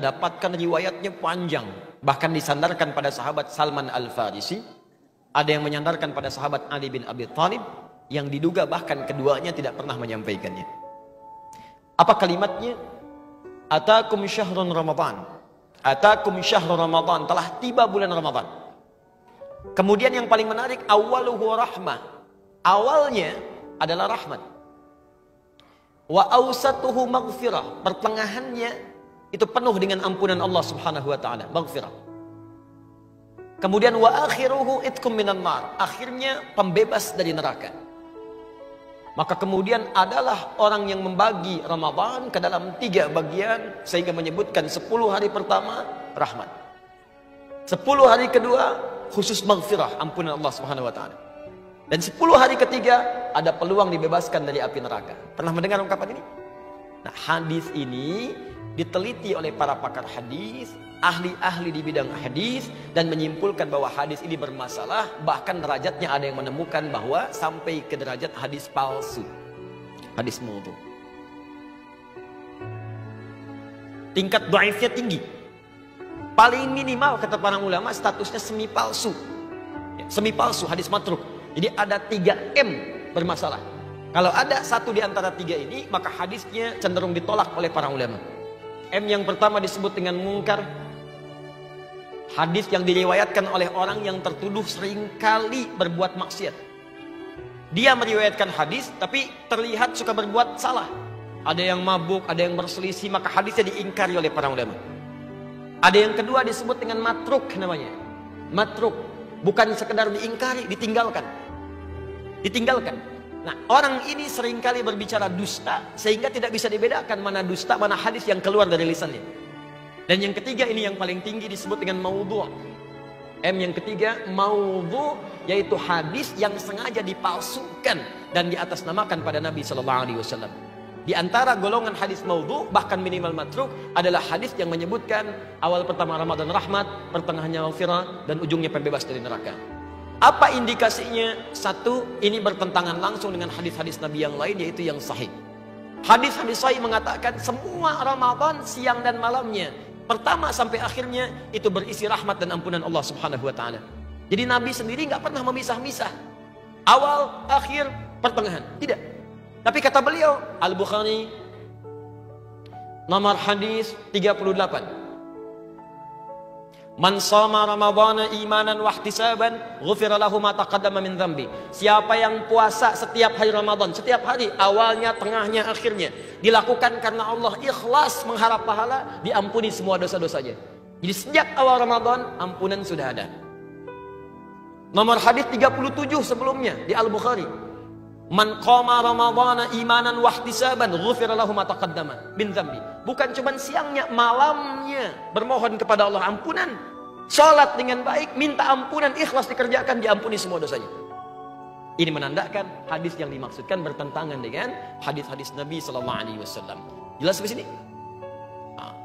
dapatkan riwayatnya panjang. Bahkan disandarkan pada sahabat Salman Al-Farisi. Ada yang menyandarkan pada sahabat Ali bin Abi Thalib. Yang diduga bahkan keduanya tidak pernah menyampaikannya. Apa kalimatnya? Atakum syahrun Ramadan. Atakum syahrun Ramadan. Telah tiba bulan Ramadan. Kemudian yang paling menarik, awaluhu rahmah. Awalnya adalah rahmat. Wa awsatuhu maghfirah. Pertengahannya itu penuh dengan ampunan Allah Subhanahu wa taala, maghfirah. Kemudian wa akhiruhu itkum minan nar. Akhirnya pembebas dari neraka. Maka kemudian adalah orang yang membagi Ramadan ke dalam 3 bagian sehingga menyebutkan 10 hari pertama rahmat. 10 hari kedua khusus maghfirah, ampunan Allah Subhanahu wa taala. Dan 10 hari ketiga ada peluang dibebaskan dari api neraka. Pernah mendengar ungkapan ini? Nah, hadis ini diteliti oleh para pakar hadis, ahli-ahli di bidang hadis, dan menyimpulkan bahwa hadis ini bermasalah. Bahkan derajatnya ada yang menemukan bahwa sampai ke derajat hadis palsu, hadis maudhu. Tingkat dhaifnya tinggi. Paling minimal kata para ulama statusnya semi palsu. Semi palsu, hadis matruk. Jadi ada 3M bermasalah. Kalau ada satu di antara 3 ini, maka hadisnya cenderung ditolak oleh para ulama. M yang pertama disebut dengan mungkar. Hadis yang diriwayatkan oleh orang yang tertuduh seringkali berbuat maksiat. Dia meriwayatkan hadis tapi terlihat suka berbuat salah. Ada yang mabuk, ada yang berselisih, maka hadisnya diingkari oleh para ulama. Ada yang kedua disebut dengan matruk namanya. Matruk, bukan sekedar diingkari, ditinggalkan. Ditinggalkan. Nah, orang ini seringkali berbicara dusta sehingga tidak bisa dibedakan mana dusta, mana hadis yang keluar dari lisannya. Dan yang ketiga ini yang paling tinggi disebut dengan maudhu'. M yang ketiga, maudhu', yaitu hadis yang sengaja dipalsukan dan diatasnamakan pada Nabi sallallahu alaihi wasallam. Di antara golongan hadis maudhu', bahkan minimal matruk, adalah hadis yang menyebutkan awal pertama Ramadan rahmat, pertengahannya maghfirah, dan ujungnya pembebas dari neraka. Apa indikasinya? Satu, ini bertentangan langsung dengan hadis-hadis Nabi yang lain, yaitu yang sahih. Hadis-hadis sahih mengatakan semua Ramadan siang dan malamnya, pertama sampai akhirnya, itu berisi rahmat dan ampunan Allah Subhanahu wa taala. Jadi Nabi sendiri nggak pernah memisah-misah awal, akhir, pertengahan, tidak. Tapi kata beliau, Al-Bukhari nomor hadis 38. Man shoma ramadhana imanan wa ihtisaban ghufira lahu ma taqaddama min dhanbi. Siapa yang puasa setiap hari Ramadan, setiap hari, awalnya, tengahnya, akhirnya, dilakukan karena Allah, ikhlas mengharap pahala, diampuni semua dosa-dosanya. Jadi sejak awal Ramadan ampunan sudah ada. Nomor hadis 37 sebelumnya di Al-Bukhari. Man qama ramadhana imanan wa ihtisaban ghufira lahu ma taqaddama min dhanbi. Bukan cuma siangnya, malamnya bermohon kepada Allah ampunan, salat dengan baik, minta ampunan, ikhlas dikerjakan, diampuni semua dosanya. Ini menandakan hadis yang dimaksudkan bertentangan dengan hadis-hadis Nabi sallallahu alaihi wasallam. Jelas di sini?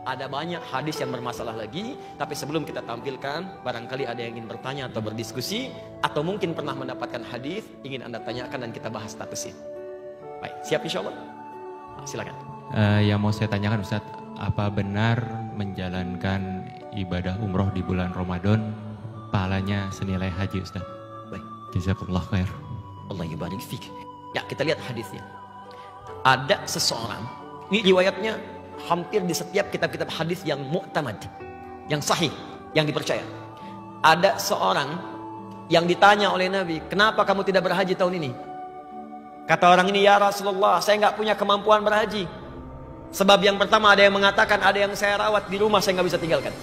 Ada banyak hadis yang bermasalah lagi, tapi sebelum kita tampilkan, barangkali ada yang ingin bertanya atau berdiskusi, atau mungkin pernah mendapatkan hadis ingin Anda tanyakan dan kita bahas statusnya. Baik, siap insyaallah? Silakan. Yang mau saya tanyakan Ustaz, apa benar menjalankan ibadah umroh di bulan Ramadan pahalanya senilai haji Ustaz? Baik. Jazakallah khair. Allah yubarik fik. Ya, kita lihat hadisnya. Ada seseorang, ini riwayatnya hampir di setiap kitab-kitab hadis yang mu'tamad, yang sahih, yang dipercaya. Ada seorang yang ditanya oleh Nabi, kenapa kamu tidak berhaji tahun ini? Kata orang ini, ya Rasulullah, saya nggak punya kemampuan berhaji. Sebab yang pertama ada yang mengatakan, ada yang saya rawat di rumah, saya nggak bisa tinggalkan.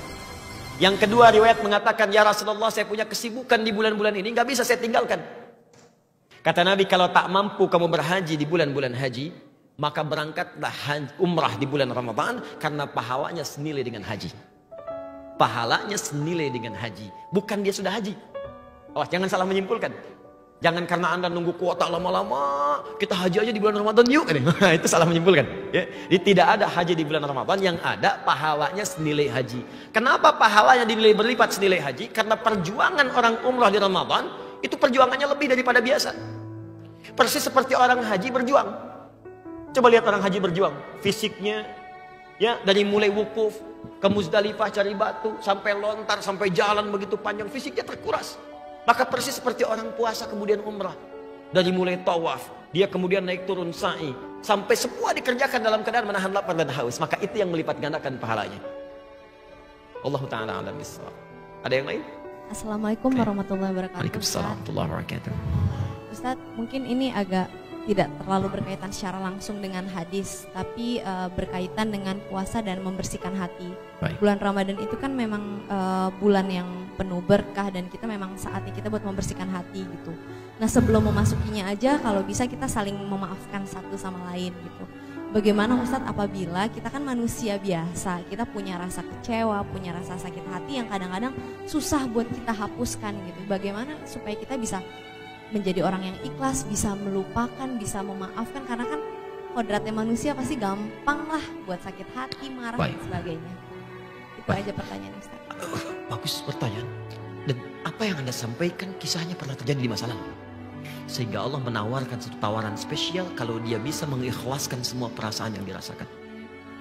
Yang kedua riwayat mengatakan, ya Rasulullah, saya punya kesibukan di bulan-bulan ini, nggak bisa saya tinggalkan. Kata Nabi, kalau tak mampu kamu berhaji di bulan-bulan haji, maka berangkatlah umrah di bulan Ramadan, karena pahalanya senilai dengan haji. Pahalanya senilai dengan haji. Bukan dia sudah haji. Awas, jangan salah menyimpulkan. Jangan karena Anda nunggu kuota lama-lama, kita haji aja di bulan Ramadan yuk. Itu salah menyimpulkan. Ya. Jadi tidak ada haji di bulan Ramadan, yang ada pahalanya senilai haji. Kenapa pahalanya dinilai berlipat senilai haji? Karena perjuangan orang umrah di Ramadan, itu perjuangannya lebih daripada biasa. Persis seperti orang haji berjuang. Coba lihat orang haji berjuang. Fisiknya Ya, dari mulai wukuf ke Muzdalifah cari batu, sampai lontar, sampai jalan begitu panjang, fisiknya terkuras. Maka persis seperti orang puasa kemudian umrah. Dari mulai tawaf, dia kemudian naik turun sa'i, sampai semua dikerjakan dalam keadaan menahan lapar dan haus. Maka itu yang melipat gandakan pahalanya. Allah Ta'ala a'lam bishawab. Ada yang lain? Assalamualaikum warahmatullahi wabarakatuh. Waalaikumsalam warahmatullahi wabarakatuh. Ustadz, mungkin ini agak tidak terlalu berkaitan secara langsung dengan hadis, tapi berkaitan dengan puasa dan membersihkan hati. Baik. Bulan Ramadan itu kan memang bulan yang penuh berkah, dan kita memang saatnya kita buat membersihkan hati gitu. Nah, sebelum memasukinya aja kalau bisa kita saling memaafkan satu sama lain gitu. Bagaimana Ustadz apabila kita kan manusia biasa, kita punya rasa kecewa, punya rasa sakit hati yang kadang-kadang susah buat kita hapuskan gitu. Bagaimana supaya kita bisa menjadi orang yang ikhlas, bisa melupakan, bisa memaafkan, karena kan kodratnya manusia pasti gampang lah buat sakit hati, marah dan sebagainya. Itu aja pertanyaan Ustaz. Bagus pertanyaan. Dan apa yang Anda sampaikan kisahnya pernah terjadi di masa lalu. Sehingga Allah menawarkan satu tawaran spesial kalau dia bisa mengikhlaskan semua perasaan yang dirasakan.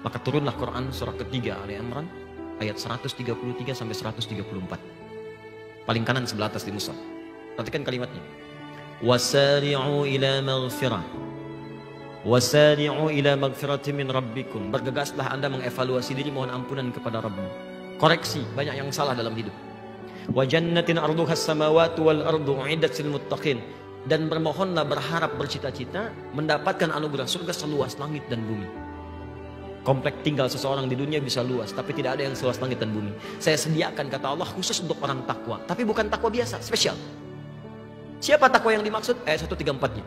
Maka turunlah Quran surah ketiga Ali Imran ayat 133 sampai 134. Paling kanan sebelah atas di mushaf. Perhatikan kalimatnya. Wasari'u ila maghfirah. Wasari'u ila maghfirati min rabbikum. Bergegaslah Anda mengevaluasi diri, mohon ampunan kepada Rabbmu. Koreksi, banyak yang salah dalam hidup. Wa jannatin arduhas samawati wal ardu uiddat lil muttaqin. Dan bermohonlah, berharap, bercita-cita mendapatkan anugerah surga seluas langit dan bumi. Komplek tinggal seseorang di dunia bisa luas, tapi tidak ada yang seluas langit dan bumi. Saya sediakan, kata Allah, khusus untuk orang takwa. Tapi bukan takwa biasa, spesial. Siapa takwa yang dimaksud? Ayat 134-nya.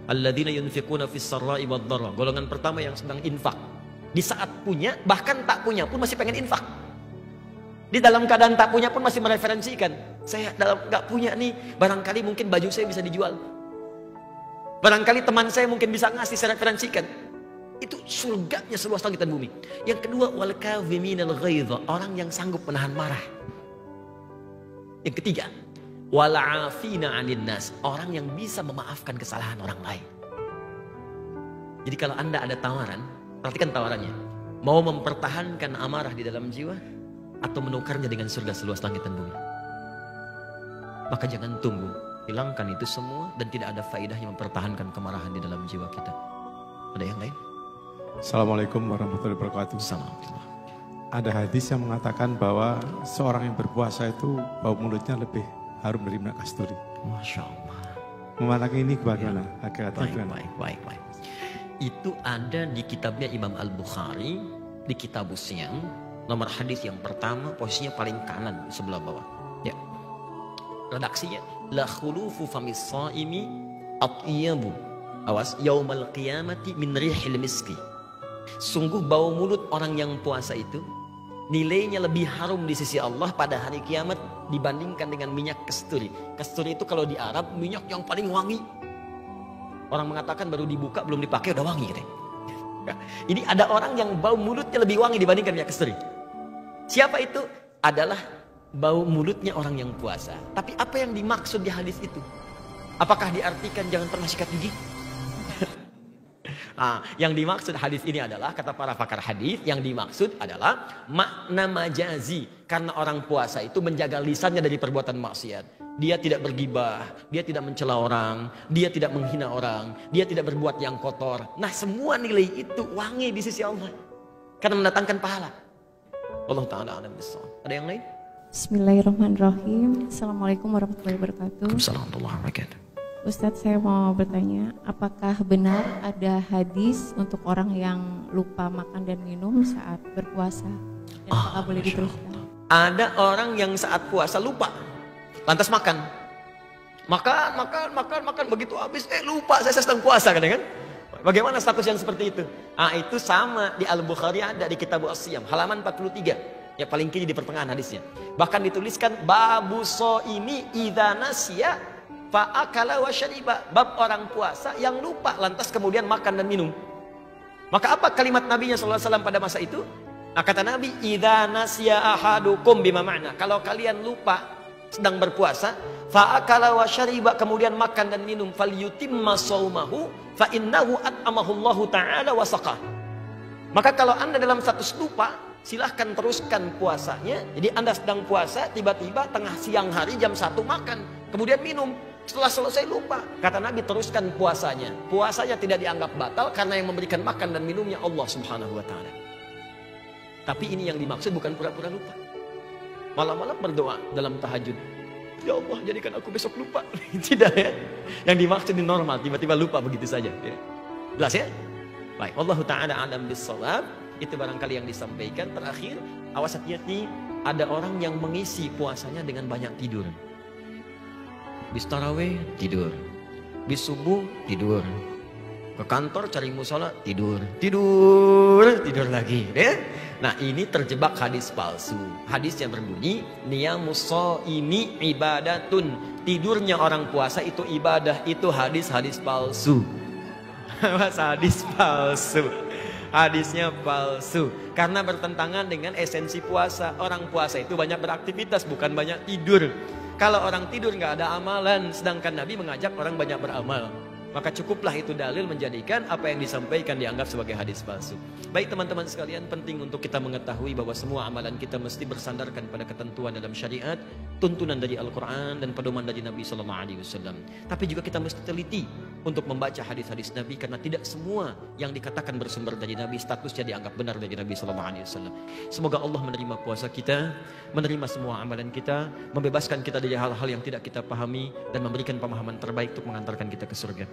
Alladzina yunfiquna fis sarra'i wad dharra. Golongan pertama yang sedang infak. Di saat punya, bahkan tak punya pun masih pengen infak. Di dalam keadaan tak punya pun masih mereferensikan. Saya dalam nggak punya nih, barangkali mungkin baju saya bisa dijual. Barangkali teman saya mungkin bisa ngasih, saya referensikan. Itu surganya seluas langit dan bumi. Yang kedua, wal kadhiminal ghaidha, orang yang sanggup menahan marah. Yang ketiga, wal 'afina 'anil nas, orang yang bisa memaafkan kesalahan orang lain. Jadi kalau Anda ada tawaran, perhatikan tawarannya. Mau mempertahankan amarah di dalam jiwa atau menukarnya dengan surga seluas langit dan bumi? Maka jangan tunggu, hilangkan itu semua dan tidak ada faedahnya mempertahankan kemarahan di dalam jiwa kita. Ada yang lain? Assalamualaikum warahmatullahi wabarakatuh. Assalamualaikum. Ada hadis yang mengatakan bahwa seorang yang berpuasa itu bau mulutnya lebih harum dari minyak kasturi. Masya Allah. Memandang ini bagaimana? Baik. Itu ada di kitabnya Imam Al-Bukhari, di Kitabus Siyam, nomor hadis yang pertama, posisinya paling kanan sebelah bawah. Ya. Redaksinya, la khulufu famis shaimi atyabu. Awas, yaumal qiyamati min rihil miski. Sungguh bau mulut orang yang puasa itu nilainya lebih harum di sisi Allah pada hari kiamat dibandingkan dengan minyak kasturi. Kasturi itu kalau di Arab minyak yang paling wangi. Orang mengatakan baru dibuka belum dipakai udah wangi gitu. Ini ada orang yang bau mulutnya lebih wangi dibandingkan minyak kasturi. Siapa itu? Adalah bau mulutnya orang yang puasa. Tapi apa yang dimaksud di hadis itu? Apakah diartikan jangan pernah sikat gigi? Nah, yang dimaksud hadis ini adalah, kata para pakar hadis, yang dimaksud adalah makna majazi. Karena orang puasa itu menjaga lisannya dari perbuatan maksiat. Dia tidak bergibah, dia tidak mencela orang, dia tidak menghina orang, dia tidak berbuat yang kotor. Nah, semua nilai itu wangi di sisi Allah. Karena mendatangkan pahala. Allah Ta'ala alam bishawab. Ada yang lain? Bismillahirrahmanirrahim. Assalamualaikum warahmatullahi wabarakatuh. Waalaikumsalam warahmatullahi wabarakatuh. Ustadz, saya mau bertanya, apakah benar ada hadis untuk orang yang lupa makan dan minum saat berpuasa? Dan apakah boleh diteruskan? Ada orang yang saat puasa lupa, lantas makan. Makan, begitu habis, lupa saya sedang puasa kan? Bagaimana status yang seperti itu? Itu sama di Al-Bukhari, ada di Kitab As-Siyam, halaman 43. Ya paling kiri di pertengahan hadisnya. Bahkan dituliskan, babu so'imi idza nasya fa'akala wa syariba, bab orang puasa yang lupa lantas kemudian makan dan minum. Maka apa kalimat Nabinya SAW pada masa itu? Kata Nabi, idza nasya ahadukum, bima ma'na, kalau kalian lupa sedang berpuasa, fa'akala wa syariba, kemudian makan dan minum, falyutimma shaumahu fa innahu at'amahu Allah Ta'ala wa saqah. Maka kalau Anda dalam status lupa, silahkan teruskan puasanya. Jadi Anda sedang puasa, tiba-tiba tengah siang hari jam 1 makan, kemudian minum. Setelah selesai lupa. Kata Nabi, teruskan puasanya. Puasanya tidak dianggap batal karena yang memberikan makan dan minumnya Allah Subhanahu wa Ta'ala. Tapi ini yang dimaksud bukan pura-pura lupa. Malam-malam berdoa dalam tahajud. Ya Allah, jadikan aku besok lupa. Tidak ya. Yang dimaksud ini normal, tiba-tiba lupa begitu saja. Ya. Jelas ya? Baik, Wallahu ta'ala a'lam bis-shawab. Itu barangkali yang disampaikan. Terakhir, awas hati-hati, ada orang yang mengisi puasanya dengan banyak tidur. Bis tarawih tidur, bis subuh tidur, ke kantor cari musola tidur, tidur lagi. Ya? Nah ini terjebak hadis palsu. Hadis yang berbunyi niyamus shaimi ibadatun. Tidurnya orang puasa itu ibadah. Itu hadis palsu. Hadis palsu. Hadisnya palsu. Karena bertentangan dengan esensi puasa. Orang puasa itu banyak beraktivitas, bukan banyak tidur. Kalau orang tidur nggak ada amalan, sedangkan Nabi mengajak orang banyak beramal. Maka cukuplah itu dalil menjadikan apa yang disampaikan dianggap sebagai hadis palsu. Baik teman-teman sekalian, penting untuk kita mengetahui bahwa semua amalan kita mesti bersandarkan pada ketentuan dalam syariat, tuntunan dari Al-Quran dan pedoman dari Nabi SAW. Tapi juga kita mesti teliti untuk membaca hadis-hadis Nabi, karena tidak semua yang dikatakan bersumber dari Nabi statusnya dianggap benar dari Nabi SAW. Semoga Allah menerima puasa kita, menerima semua amalan kita, membebaskan kita dari hal-hal yang tidak kita pahami, dan memberikan pemahaman terbaik untuk mengantarkan kita ke surga.